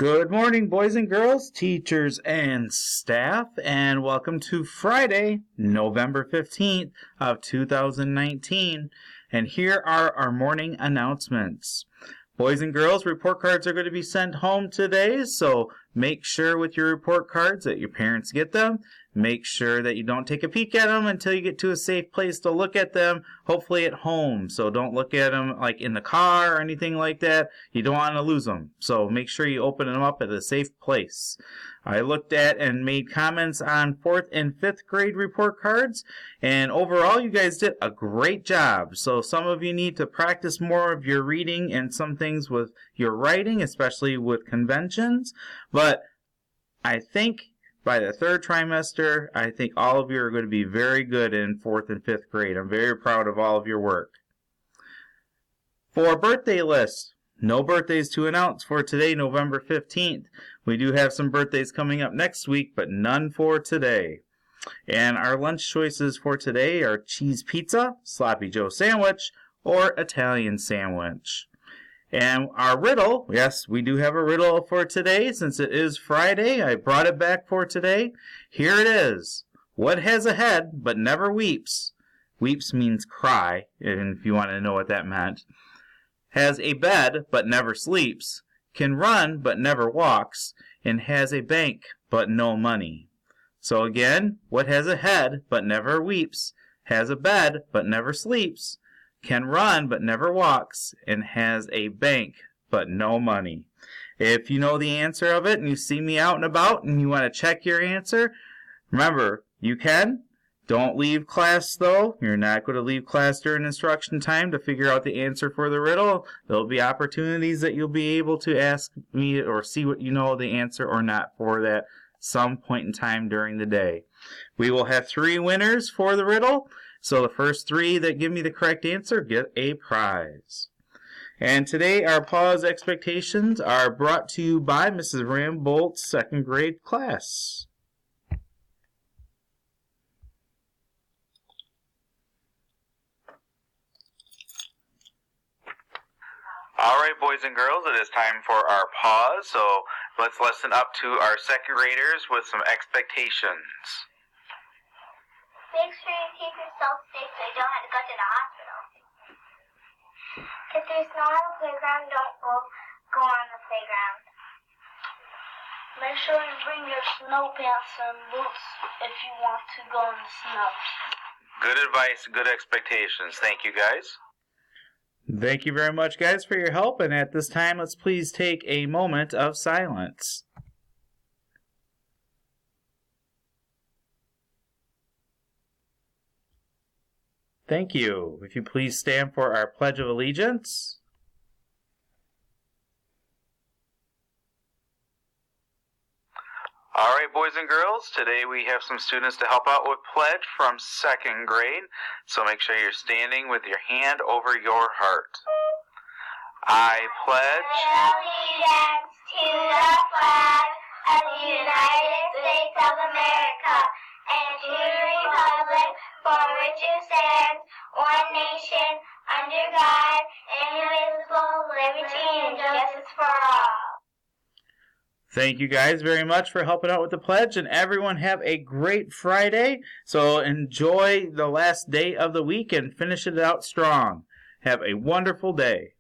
Good morning, boys and girls, teachers and staff, and welcome to Friday, November 15th of 2019. And here are our morning announcements. Boys and girls, report cards are going to be sent home today, so make sure with your report cards that your parents get them. Make sure that you don't take a peek at them until you get to a safe place to look at them, hopefully at home. So don't look at them like in the car or anything like that. You don't want to lose them. So make sure you open them up at a safe place. I looked at and made comments on 4th and 5th grade report cards, and overall you guys did a great job. So some of you need to practice more of your reading and some things with your writing, especially with conventions. But I think by the third trimester, I think all of you are going to be very good in 4th and 5th grade. I'm very proud of all of your work. For birthday list, no birthdays to announce for today, November 15th. We do have some birthdays coming up next week, but none for today. And our lunch choices for today are cheese pizza, sloppy joe sandwich, or Italian sandwich. And our riddle, yes, we do have a riddle for today. Since it is Friday, I brought it back for today. Here it is. What has a head but never weeps? Weeps means cry, and if you want to know what that meant. Has a bed but never sleeps, can run but never walks, and has a bank but no money. So again, what has a head but never weeps, has a bed but never sleeps, can run but never walks, and has a bank but no money. If you know the answer of it and you see me out and about and you want to check your answer, remember, you can. Don't leave class though. You're not going to leave class during instruction time to figure out the answer for the riddle. There'll be opportunities that you'll be able to ask me or see what you know the answer or not for that some point in time during the day. We will have 3 winners for the riddle. So the first 3 that give me the correct answer get a prize. And today our pause expectations are brought to you by Mrs. Rambolt's 2nd grade class. Alright, boys and girls, it is time for our pause, so let's listen up to our 2nd graders with some expectations. Make sure you keep yourself safe so you don't have to go to the hospital. If there's snow on the playground, don't go on the playground. Make sure you bring your snow pants and boots if you want to go in the snow. Good advice, good expectations. Thank you, guys. Thank you very much, guys, for your help. And at this time, let's please take a moment of silence. Thank you. If you please stand for our Pledge of Allegiance. Alright, boys and girls, today we have some students to help out with pledge from 2nd grade. So make sure you're standing with your hand over your heart. I pledge allegiance to the flag of the United States of America and to the republic for which it stands, one nation, under God, indivisible, liberty and justice for all. Thank you guys very much for helping out with the pledge, and everyone have a great Friday. So enjoy the last day of the week and finish it out strong. Have a wonderful day.